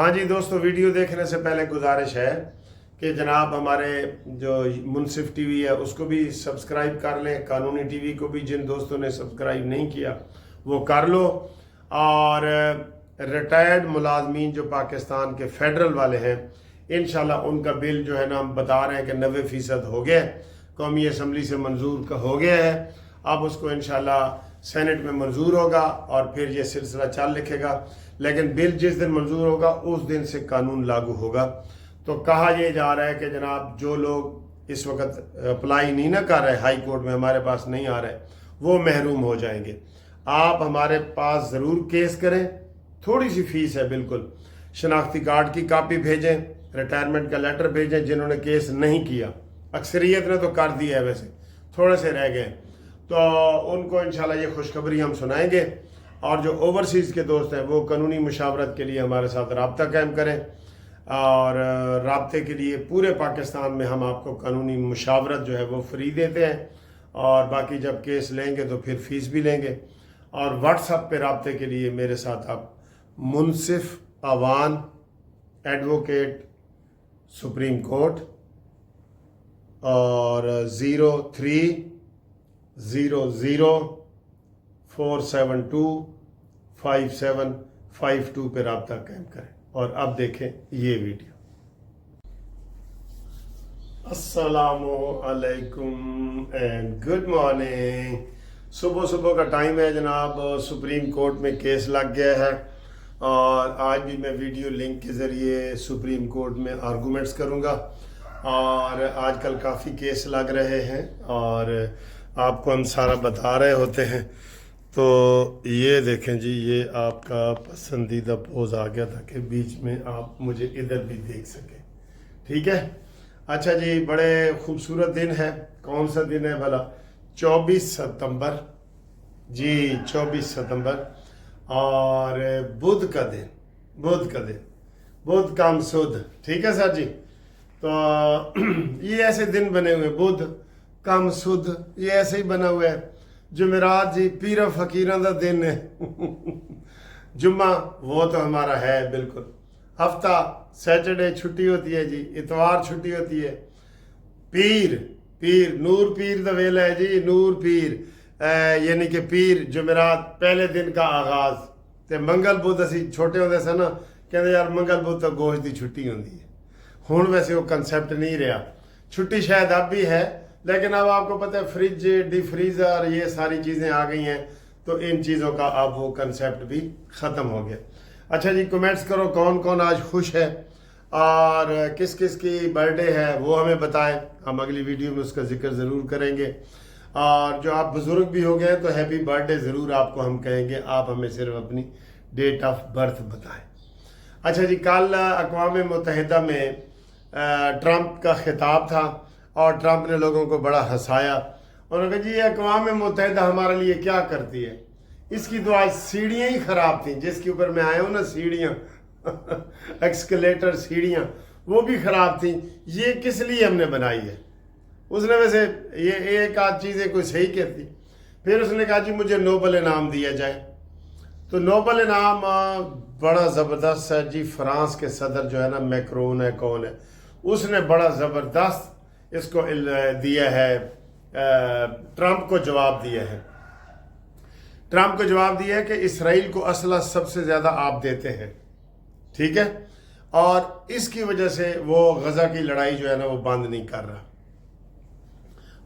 हाँ जी दोस्तों, वीडियो देखने से पहले गुजारिश है कि जनाब हमारे जो मुनसिफ टीवी है उसको भी सब्सक्राइब कर लें, कानूनी टीवी को भी जिन दोस्तों ने सब्सक्राइब नहीं किया वो कर लो। और रिटायर्ड मुलाजमीन जो पाकिस्तान के फेडरल वाले हैं, इंशाल्लाह उनका बिल जो है ना हम बता रहे हैं कि 90% हो गया, कौमी असम्बली से मंजूर का हो गया है। अब उसको इंशाल्लाह सेनेट में मंजूर होगा और फिर ये सिलसिला चल लिखेगा। लेकिन बिल जिस दिन मंजूर होगा उस दिन से कानून लागू होगा। तो कहा यह जा रहा है कि जनाब जो लोग इस वक्त अप्लाई नहीं ना कर रहे, हाई कोर्ट में हमारे पास नहीं आ रहे, वो महरूम हो जाएंगे। आप हमारे पास ज़रूर केस करें, थोड़ी सी फीस है बिल्कुल। शनाख्ती कार्ड की कापी भेजें, रिटायरमेंट का लेटर भेजें। जिन्होंने केस नहीं किया, अक्सरियत ने तो कर दिया है, वैसे थोड़े से रह गए, तो उनको इंशाल्लाह ये खुशखबरी हम सुनाएंगे। और जो ओवरसीज़ के दोस्त हैं वो कानूनी मुशावरत के लिए हमारे साथ रब्ता कायम करें। और रब्ते के लिए पूरे पाकिस्तान में हम आपको कानूनी मुशावरत जो है वो फ्री देते हैं, और बाकी जब केस लेंगे तो फिर फ़ीस भी लेंगे। और व्हाट्सएप पे रब्ते के लिए मेरे साथ आप मुनसिफ अवान एडवोकेट सुप्रीम कोर्ट और 0300472552 पे रब्ता कायम करें। और अब देखें ये वीडियो। अस्सलामु अलैकुम एंड गुड मॉर्निंग। सुबह सुबह का टाइम है जनाब, सुप्रीम कोर्ट में केस लग गया है और आज भी मैं वीडियो लिंक के ज़रिए सुप्रीम कोर्ट में आर्गूमेंट्स करूँगा। और आजकल काफ़ी केस लग रहे हैं और आपको हम सारा बता रहे होते हैं। तो ये देखें जी, ये आपका पसंदीदा पोज आ गया ताकि बीच में आप मुझे इधर भी देख सकें, ठीक है। अच्छा जी, बड़े खूबसूरत दिन है। कौन सा दिन है भला? 24 सितंबर जी, 24 सितंबर। और बुध का दिन, बुध काम सुध, ठीक है सर जी। तो ये ऐसे दिन बने हुए, बुध कम सुध, ये ऐसे ही बना हुआ है। जुमेरात जी पीर फकीर का दिन है। जुम्मा वो तो हमारा है बिल्कुल। हफ्ता सैटरडे छुट्टी होती है जी, इतवार छुट्टी होती है। पीर नूर पीर दा वेला है जी, नूर पीर यानी कि पीर जुमेरात पहले दिन का आगाज। ते मंगल बुध असी छोटे होंदे सन ना, कहते यार मंगल बुध तो गोश्त की छुट्टी होती है। हुण वैसे वो कंसेप्ट नहीं रहा, छुट्टी शायद अब भी है, लेकिन अब आपको पता है फ्रिज डी फ्रीज़र ये सारी चीज़ें आ गई हैं, तो इन चीज़ों का अब वो कंसेप्ट भी ख़त्म हो गया। अच्छा जी, कमेंट्स करो कौन कौन आज खुश है और किस किस की बर्थडे है वो हमें बताएं। हम अगली वीडियो में उसका जिक्र ज़रूर करेंगे। और जो आप बुज़ुर्ग भी हो गए तो हैप्पी बर्थडे ज़रूर आपको हम कहेंगे, आप हमें सिर्फ अपनी डेट ऑफ बर्थ बताएं। अच्छा जी, कल अक़वाम मुत्तहिदा में ट्रंप का खिताब था और ट्रंप ने लोगों को बड़ा हंसाया। उन्होंने कहा जी ये अक़वाम मुत्तहिदा हमारे लिए क्या करती है? इसकी तो आज सीढ़ियाँ ही ख़राब थी, जिसके ऊपर मैं आया हूँ ना, सीढ़ियाँ एक्सकेलेटर सीढ़ियाँ, वो भी ख़राब थी। ये किस लिए हमने बनाई है? उसने वैसे ये एक आध चीज़ें कोई सही कहती। फिर उसने कहा जी मुझे नोबल इनाम दिया जाए। तो नोबल इनाम बड़ा ज़बरदस्त है जी। फ्रांस के सदर जो है ना, मैक्रोन है, कौन है, उसने बड़ा ज़बरदस्त इसको दिया है, ट्रंप को जवाब दिया है। ट्रंप को जवाब दिया है कि इसराइल को असला सबसे ज़्यादा आप देते हैं, ठीक है, और इसकी वजह से वो गज़ा की लड़ाई जो है ना वो बंद नहीं कर रहा।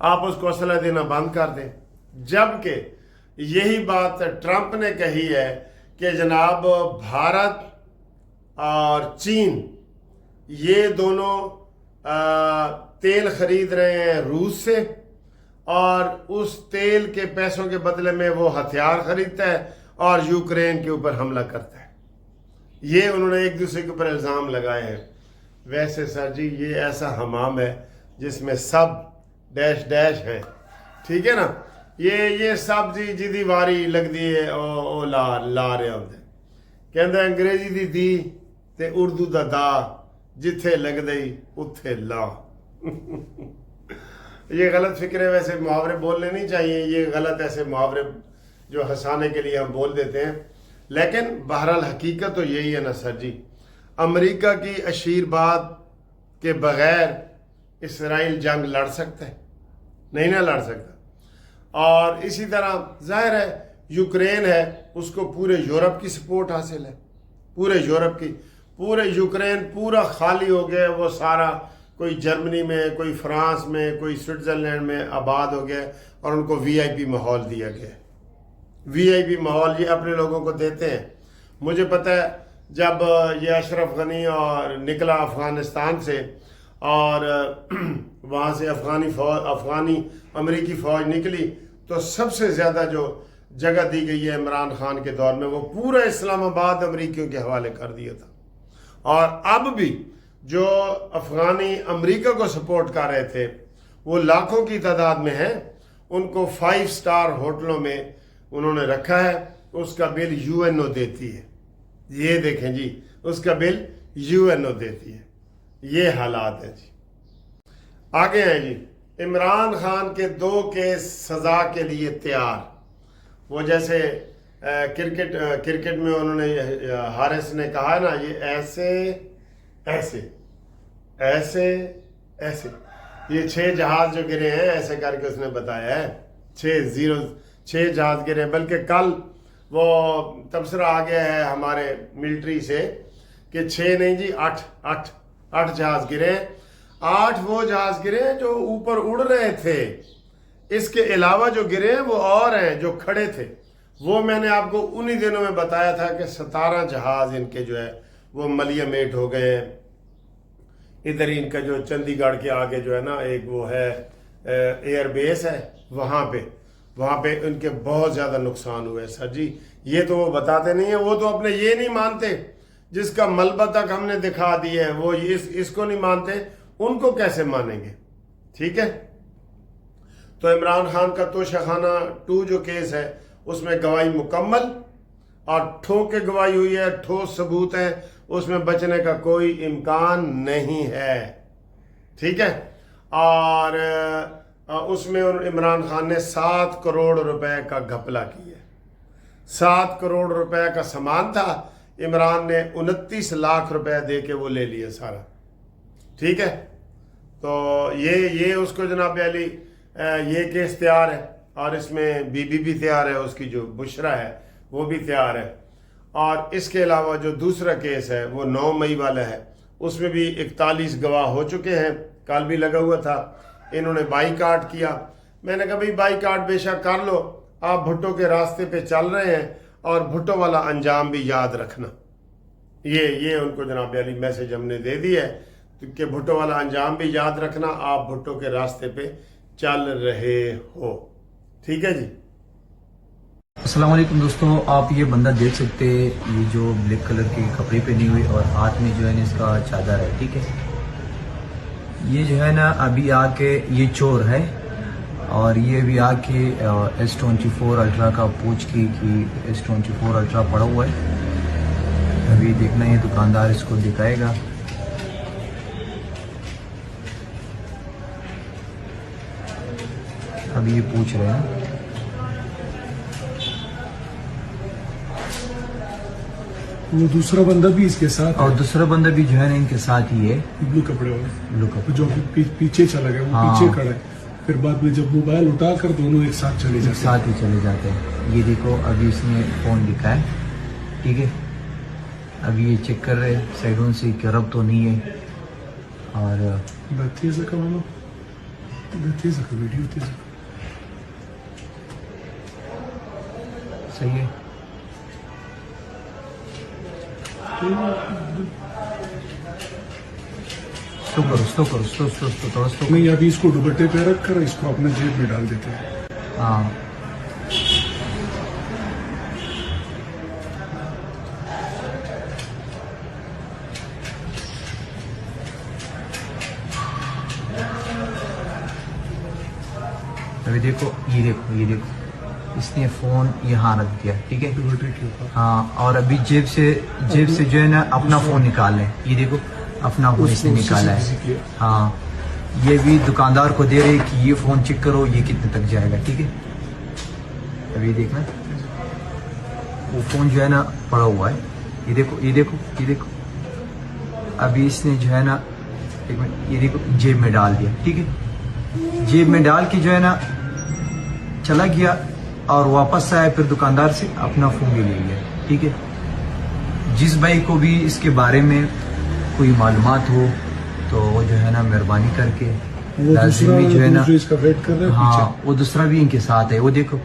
आप उसको असला देना बंद कर दें। जबकि यही बात ट्रंप ने कही है कि जनाब भारत और चीन ये दोनों तेल खरीद रहे हैं रूस से, और उस तेल के पैसों के बदले में वो हथियार खरीदता है और यूक्रेन के ऊपर हमला करता है। ये उन्होंने एक दूसरे के ऊपर इल्ज़ाम लगाए हैं। वैसे सर जी ये ऐसा हमाम है जिसमें सब डैश डैश है, ठीक है ना। ये सब जी जिदी वारी लगती है ओ ला रहे होंगे। कहते अंग्रेजी दी दी ते उर्दू दा दा, जिथे लग दई उत्थे ला। ये गलत फिक्र है। वैसे मुहावरे बोलने नहीं चाहिए, ये गलत ऐसे मुहावरे जो हंसाने के लिए हम बोल देते हैं, लेकिन बहरहाल हकीकत तो यही है ना सर जी। امریکہ کی آشیرواد کے بغیر اسرائیل جنگ لڑ سکتا ہے؟ نہیں نہ لڑ سکتا۔ اور اسی طرح ظاہر ہے یوکرین ہے، اس کو پورے یورپ کی سپورٹ حاصل ہے، پورے یورپ کی، پورے یوکرین پورا خالی ہو گیا، وہ سارا کوئی جرمنی میں، کوئی فرانس میں، کوئی سوئٹزرلینڈ میں آباد ہو گیا، اور ان کو وی آئی پی ماحول دیا گیا۔ وی آئی پی ماحول یہ اپنے لوگوں کو دیتے ہیں۔ مجھے پتہ ہے جب یہ اشرف غنی اور نکلا افغانستان سے، اور وہاں سے افغانی امریکی فوج نکلی، تو سب سے زیادہ جو جگہ دی گئی ہے عمران خان کے دور میں، وہ پورا اسلام آباد امریکیوں کے حوالے کر دیا تھا۔ اور اب بھی جو افغانی امریکہ کو سپورٹ کر رہے تھے وہ لاکھوں کی تعداد میں ہیں، ان کو 5 سٹار ہوٹلوں میں انہوں نے رکھا ہے، اس کا بل یو این او دیتی ہے۔ یہ دیکھیں جی، اس کا بل یو این او دیتی ہے۔ یہ حالات ہیں جی۔ آگے ہیں جی، عمران خان کے 2 کیس سزا کے لیے تیار۔ وہ جیسے کرکٹ میں انہوں نے حارث نے کہا نا، یہ ایسے ایسے ایسے ایسے، یہ 6 جہاز جو گرے ہیں ایسے کر کے اس نے بتایا ہے، 6 جہاز گرے، بلکہ کل وہ تبصرہ آ گیا ہے ہمارے ملٹری سے کہ 6 نہیں جی 8 جہاز گرے ہیں۔ 8 وہ جہاز گرے ہیں جو اوپر اڑ رہے تھے، اس کے علاوہ جو گرے ہیں وہ اور ہیں جو کھڑے تھے۔ وہ میں نے آپ کو انہی دنوں میں بتایا تھا کہ 17 جہاز ان کے جو ہے وہ ملیہ میٹ ہو گئے ہیں۔ ادھر ان کا جو چندی گڑھ کے آگے جو ہے نا ایک وہ ہے ایئر بیس ہے، وہاں پہ ان کے بہت زیادہ نقصان ہوئے سر جی۔ یہ تو وہ بتاتے نہیں ہیں، وہ تو اپنے یہ نہیں مانتے جس کا ملبہ تک ہم نے دکھا دیا ہے، وہ اس کو نہیں مانتے، ان کو کیسے مانیں گے؟ ٹھیک ہے۔ تو عمران خان کا توشہ خانہ 2 جو کیس ہے اس میں گواہی مکمل اور ٹھوک کے گواہی ہوئی ہے، ٹھوس ثبوت ہیں، اس میں بچنے کا کوئی امکان نہیں ہے۔ ٹھیک ہے۔ اور اس میں عمران خان نے 7 کروڑ روپے کا گھپلہ کیا ہے۔ 7 کروڑ روپے کا سامان تھا، عمران نے 29 لاکھ روپے دے کے وہ لے لیا سارا۔ ٹھیک ہے۔ تو یہ اس کو جناب علی یہ کیس تیار ہے، اور اس میں بی بی بھی تیار ہے، اس کی جو بشرا ہے وہ بھی تیار ہے۔ اور اس کے علاوہ جو دوسرا کیس ہے وہ 9 مئی والا ہے، اس میں بھی 41 گواہ ہو چکے ہیں، کل بھی لگا ہوا تھا۔ انہوں نے بائی کاٹ کیا، میں نے کہا بھائی بائی کاٹ بے شک کر لو، آپ بھٹو کے راستے پہ چل رہے ہیں، اور بھٹو والا انجام بھی یاد رکھنا۔ یہ ان کو جناب علی میسج ہم نے دے دی ہے کہ بھٹو والا انجام بھی یاد رکھنا، آپ بھٹو کے راستے پہ چل رہے ہو۔ ٹھیک ہے جی۔ السلام علیکم دوستوں، آپ یہ بندہ دیکھ سکتے، یہ جو بلیک کلر کے کپڑے پہنے ہوئے اور ہاتھ میں جو ہے نا اس کا چادر ہے، ٹھیک ہے۔ یہ جو ہے نا ابھی آ کے یہ چور ہے، اور یہ بھی آ کے S24 الٹرا کا پوچھ کی کہ S24 الٹرا پڑا ہوا ہے۔ ابھی دیکھنا یہ دکاندار اس کو دکھائے گا۔ ابھی یہ پوچھ رہے ہیں۔ وہ دوسرا بندہ بھی اس کے ساتھ، اور دوسرا بندہ بھی جو ہے نا ان کے ساتھ ہی ہے، بلو کپڑے والا، بلو کپڑے، جو پیچھے چلا گیا، وہ پیچھے کھڑا ہے۔ پھر بعد میں جب موبائل اٹھا کر دونوں ایک ساتھ چلے جاتے ہیں، ساتھ ہی چلے جاتے ہیں۔ یہ دیکھو ابھی اس نے فون لکھا ہے، ٹھیک ہے۔ ابھی یہ چیک کر رہے سائڈوں سے کہ رب تو نہیں ہے، اور تیز کا مانو، تیز کا ویڈیو تیز صحیح ہے۔ نہیں، ابھی اس کو دوپٹے پہ رکھ کر اس کو اپنے جیب میں ڈال دیتے ہیں۔ ہاں، ابھی دیکھو، یہ دیکھو اس نے فون یہاں رکھ دیا، ٹھیک ہے۔ دوپٹے کے اوپر، ہاں، اور ابھی جیب سے جو ہے نا اپنا فون نکال لیں، یہ دیکھو اپنا فون اس نے نکالا ہے۔ ہاں، یہ بھی دکاندار کو دے رہے کہ یہ فون چیک کرو یہ کتنے تک جائے گا، ٹھیک ہے۔ ابھی دیکھنا وہ فون جو ہے نا پڑا ہوا ہے، یہ دیکھو अभी इसने जो है ना एक मिनट ये देखो जेब में डाल दिया, ठीक है। जेब में डाल के जो है ना चला गया और वापस आया, फिर दुकानदार से अपना फ़ोन भी ले लिया, ठीक है। जिस भाई को भी इसके बारे में कोई मालूमात हो तो वो जो है ना मेहरबानी करके वो लाजिमी जो है ना, दूसरे इसका वेट कर रहा है। हाँ वो दूसरा भी इनके साथ है, वो देखो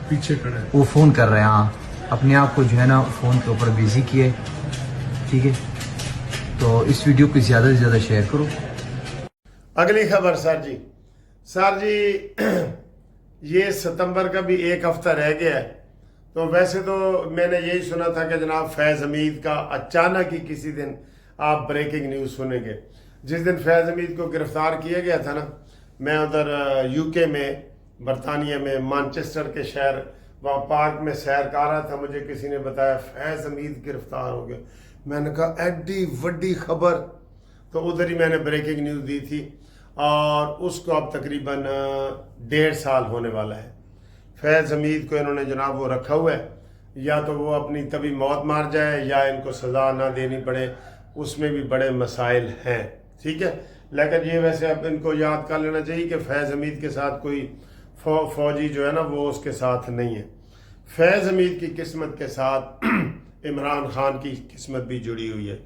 पीछे खड़ा है। वो फ़ोन कर रहे हैं, हाँ अपने आप को जो है ना फ़ोन के ऊपर बिजी किए, ठीक है। तो इस वीडियो को ज़्यादा से ज़्यादा शेयर करो। अगली खबर सर जी ये सितंबर का भी एक हफ्ता रह गया है। तो वैसे तो मैंने यही सुना था कि जनाब फैज़ हमीद का अचानक ही किसी दिन आप ब्रेकिंग न्यूज़ सुनेंगे। जिस दिन फैज़ हमीद को गिरफ्तार किया गया था ना, मैं उधर यूके में, बरतानिया में, मैनचेस्टर के शहर, वहाँ पार्क में सैर कर रहा था। मुझे किसी ने बताया फैज़ हमीद गिरफ्तार हो गया। मैंने कहा एडी वड्डी खबर, तो उधर ही मैंने ब्रेकिंग न्यूज़ दी थी और उसको अब तकरीबन 1.5 साल होने वाला है। फैज़ हमीद को इन्होंने जनाब वो रखा हुआ है, या तो वो अपनी तभी मौत मार जाए या इनको सज़ा ना देनी पड़े, उसमें भी बड़े मसाइल हैं, ठीक है। लेकिन ये वैसे अब इनको याद कर लेना चाहिए कि फैज़ हमीद के साथ कोई फौजी जो है ना वो उसके साथ नहीं है। फैज़ हमीद की किस्मत के साथ इमरान खान की किस्मत भी जुड़ी हुई है।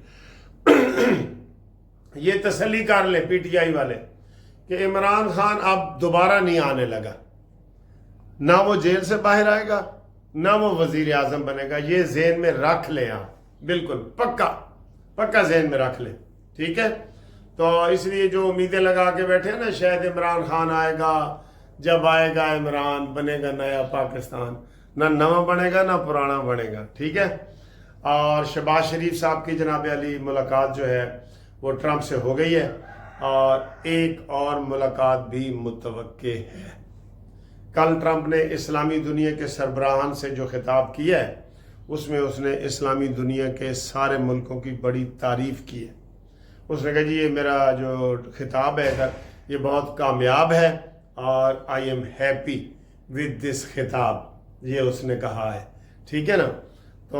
ये तसल्ली कर ले पीटीआई वाले कि इमरान खान अब दोबारा नहीं आने लगा, ना वो जेल से बाहर आएगा, ना वो वजीर आजम बनेगा। ये ज़हन में रख ले आप, बिल्कुल पक्का ज़हन में रख ले, ठीक है। तो इसलिए जो उम्मीदें लगा के बैठे हैं ना, शायद इमरान खान आएगा, जब आएगा इमरान बनेगा नया पाकिस्तान, ना नवा बनेगा ना पुराना बनेगा, ठीक है। और शहबाज शरीफ साहब की जनाब अली मुलाकात जो है वो ट्रंप से हो गई है और एक और मुलाकात भी मुतवक्के है। कल ट्रंप ने इस्लामी दुनिया के सरबराहान से जो खिताब किया है उसमें उसने इस्लामी दुनिया के सारे मुल्कों की बड़ी तारीफ की है। उसने कहा जी ये मेरा जो खिताब है इधर ये बहुत कामयाब है और I am happy with this खिताब, ये उसने कहा है, ठीक है ना। तो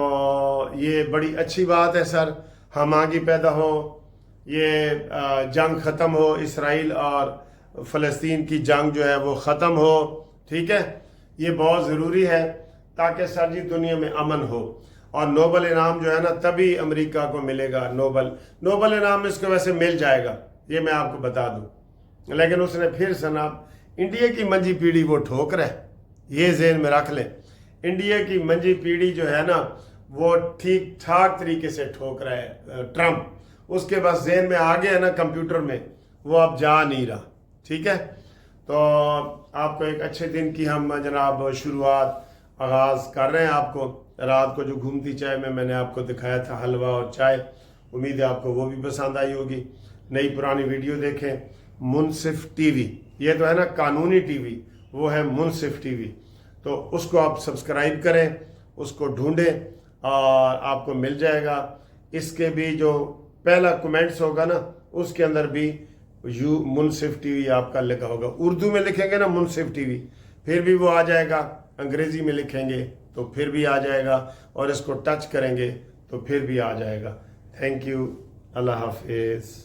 ये बड़ी अच्छी बात है सर, हम आगे पैदा हो, ये जंग ख़त्म हो, इसराइल और फ़लस्तीन की जंग जो है वो ख़त्म हो, ठीक है। ये बहुत ज़रूरी है ताकि सर जी दुनिया में अमन हो। और नोबल इनाम जो है ना तभी अमेरिका को मिलेगा, नोबल इनाम इसको वैसे मिल जाएगा, ये मैं आपको बता दूं। लेकिन उसने फिर सनाब इंडिया की मंझी पीढ़ी वो ठोक रहा है, ये ज़हन में रख लें। इंडिया की मंझी पीढ़ी जो है ना वो ठीक ठाक तरीके से ठोक रहा है ट्रंप। उसके बस ज़हन में आ गया ना कंप्यूटर में, वो अब जा नहीं रहा, ठीक है। तो आपको एक अच्छे दिन की हम जनाब शुरुआत आगाज़ कर रहे हैं। आपको रात को जो घूमती चाय में मैंने आपको दिखाया था हलवा और चाय, उम्मीद है आपको वो भी पसंद आई होगी। नई पुरानी वीडियो देखें, मुनसिफ टीवी, ये तो है ना कानूनी टीवी, वो है मुनसिफ टीवी, तो उसको आप सब्सक्राइब करें, उसको ढूंढें और आपको मिल जाएगा। इसके भी जो पहला कमेंट्स होगा ना उसके अंदर भी यू मुनसिफ टीवी आपका लिखा होगा। उर्दू में लिखेंगे ना मुनसिफ टीवी, फिर भी वो आ जाएगा। अंग्रेजी में लिखेंगे तो फिर भी आ जाएगा, और इसको टच करेंगे तो फिर भी आ जाएगा। थैंक यू, अल्लाह हाफिज़।